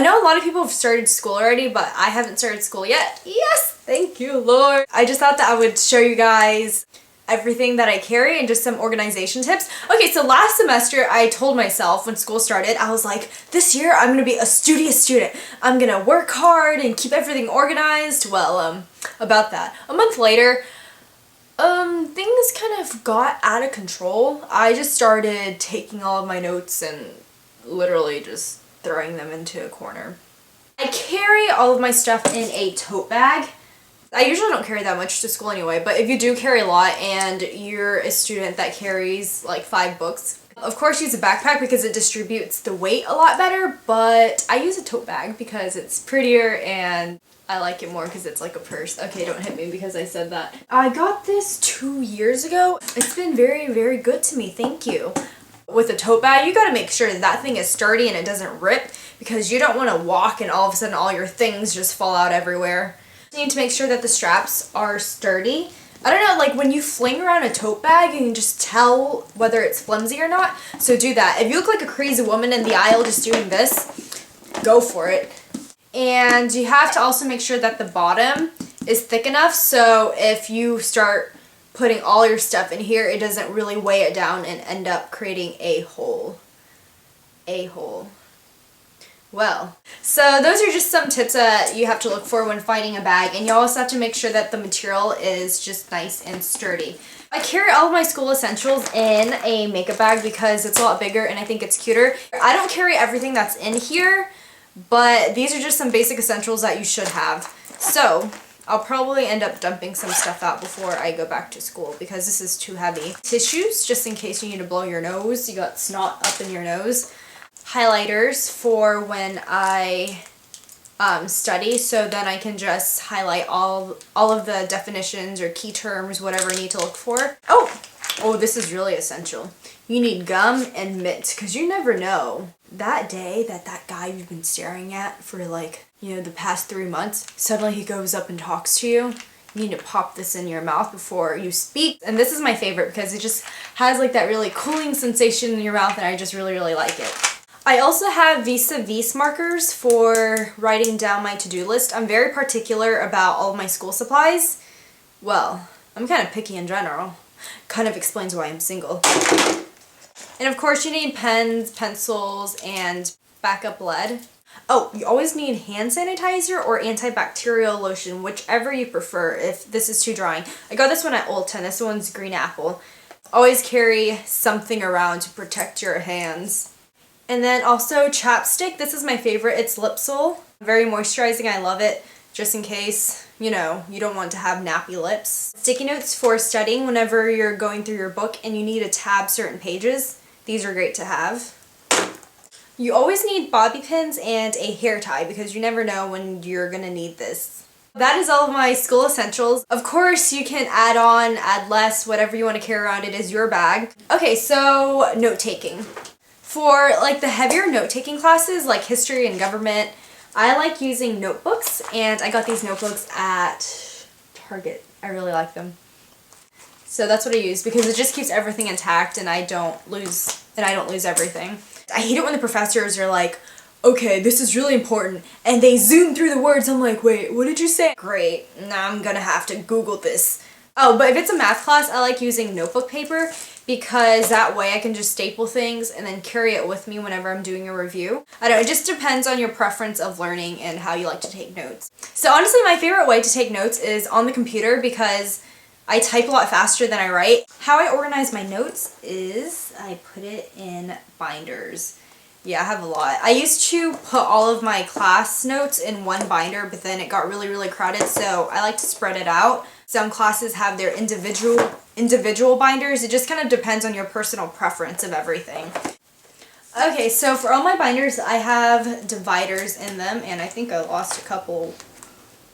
I know a lot of people have started school already, but I haven't started school yet. Yes, thank you, Lord. I just thought that I would show you guys everything that I carry and just some organization tips. Okay, so last semester I told myself when school started, I was like, this year I'm gonna be a studious student. I'm gonna work hard and keep everything organized. Well, about that. A month later, things kind of got out of control. I just started taking all of my notes and literally just throwing them into a corner. I carry all of my stuff in a tote bag. I usually don't carry that much to school anyway, but if you do carry a lot and you're a student that carries like 5 books, of course use a backpack because it distributes the weight a lot better, but I use a tote bag because it's prettier and I like it more because it's like a purse. Okay, don't hit me because I said that. I got this 2 years ago. It's been very, very good to me. Thank you. With a tote bag, you gotta make sure that that thing is sturdy and it doesn't rip because you don't want to walk and all of a sudden all your things just fall out everywhere. You need to make sure that the straps are sturdy. I don't know, like when you fling around a tote bag, you can just tell whether it's flimsy or not. So do that. If you look like a crazy woman in the aisle just doing this, go for it. And you have to also make sure that the bottom is thick enough so if you start putting all your stuff in here, it doesn't really weigh it down and end up creating a hole. Well, so those are just some tips that you have to look for when finding a bag, and you also have to make sure that the material is just nice and sturdy. I carry all of my school essentials in a makeup bag because it's a lot bigger and I think it's cuter. I don't carry everything that's in here, but these are just some basic essentials that you should have. So I'll probably end up dumping some stuff out before I go back to school because this is too heavy. Tissues, just in case you need to blow your nose. You got snot up in your nose. Highlighters for when I study, so then I can just highlight all of the definitions or key terms, whatever I need to look for. Oh, this is really essential. You need gum and mints because you never know. That day that guy you've been staring at for like, the past 3 months, suddenly he goes up and talks to you. You need to pop this in your mouth before you speak. And this is my favorite because it just has like that really cooling sensation in your mouth and I just really, really like it. I also have vis-a-vis markers for writing down my to-do list. I'm very particular about all of my school supplies. Well, I'm kind of picky in general. Kind of explains why I'm single. And of course you need pens, pencils, and backup lead. Oh, you always need hand sanitizer or antibacterial lotion, whichever you prefer if this is too drying. I got this one at Ulta. This one's green apple. Always carry something around to protect your hands. And then also chapstick. This is my favorite. It's Lipsil. Very moisturizing. I love it. Just in case, you don't want to have nappy lips. Sticky notes for studying whenever you're going through your book and you need to tab certain pages. These are great to have. You always need bobby pins and a hair tie because you never know when you're gonna need this. That is all of my school essentials. Of course, you can add on, add less, whatever you want to carry around. It is your bag. Okay, so note-taking. For like the heavier note-taking classes like history and government, I like using notebooks, and I got these notebooks at Target. I really like them. So that's what I use because it just keeps everything intact and I don't lose everything. I hate it when the professors are like, okay, this is really important, and they zoom through the words. I'm like, wait, what did you say? Great, now I'm gonna have to Google this. Oh, but if it's a math class, I like using notebook paper because that way I can just staple things and then carry it with me whenever I'm doing a review. I don't know, it just depends on your preference of learning and how you like to take notes. So honestly, my favorite way to take notes is on the computer because I type a lot faster than I write. How I organize my notes is I put it in binders. Yeah, I have a lot. I used to put all of my class notes in one binder, but then it got really, really crowded, so I like to spread it out. Some classes have their individual binders. It just kind of depends on your personal preference of everything. Okay, so for all my binders, I have dividers in them, and I think I lost a couple.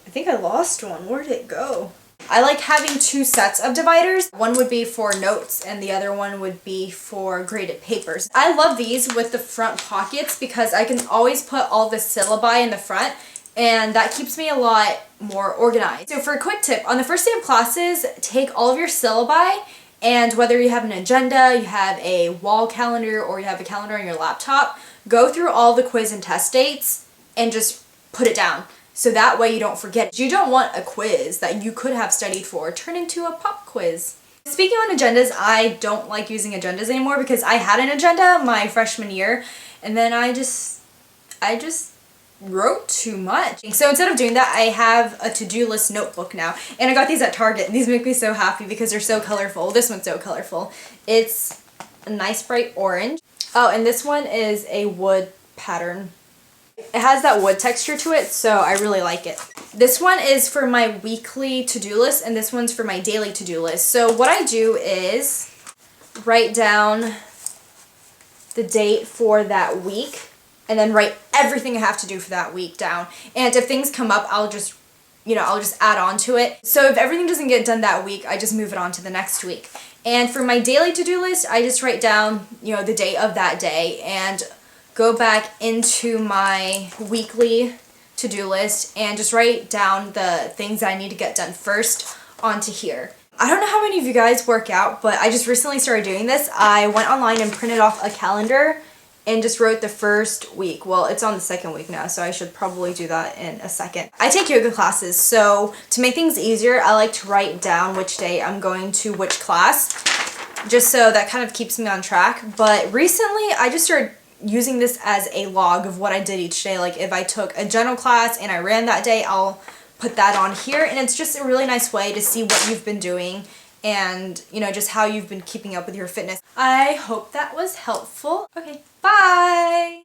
I think I lost one. Where did it go? I like having 2 sets of dividers. One would be for notes and the other one would be for graded papers. I love these with the front pockets because I can always put all the syllabi in the front and that keeps me a lot more organized. So for a quick tip, on the first day of classes, take all of your syllabi, and whether you have an agenda, you have a wall calendar, or you have a calendar on your laptop, go through all the quiz and test dates and just put it down. So that way you don't forget. You don't want a quiz that you could have studied for turn into a pop quiz. Speaking on agendas, I don't like using agendas anymore because I had an agenda my freshman year and then I just wrote too much. So instead of doing that, I have a to-do list notebook now. And I got these at Target. These make me so happy because they're so colorful. This one's so colorful. It's a nice bright orange. Oh, and this one is a wood pattern. It has that wood texture to it, so I really like it. This one is for my weekly to-do list, and this one's for my daily to-do list. So what I do is write down the date for that week, and then write everything I have to do for that week down. And if things come up, I'll just add on to it. So if everything doesn't get done that week, I just move it on to the next week. And for my daily to-do list, I just write down, the date of that day and go back into my weekly to-do list and just write down the things that I need to get done first onto here. I don't know how many of you guys work out, but I just recently started doing this. I went online and printed off a calendar and just wrote the first week. Well, it's on the second week now, so I should probably do that in a second. I take yoga classes, so to make things easier, I like to write down which day I'm going to which class, just so that kind of keeps me on track. But recently, I just started using this as a log of what I did each day. Like if I took a general class and I ran that day, I'll put that on here, and it's just a really nice way to see what you've been doing and just how you've been keeping up with your fitness. I hope that was helpful. Okay, bye!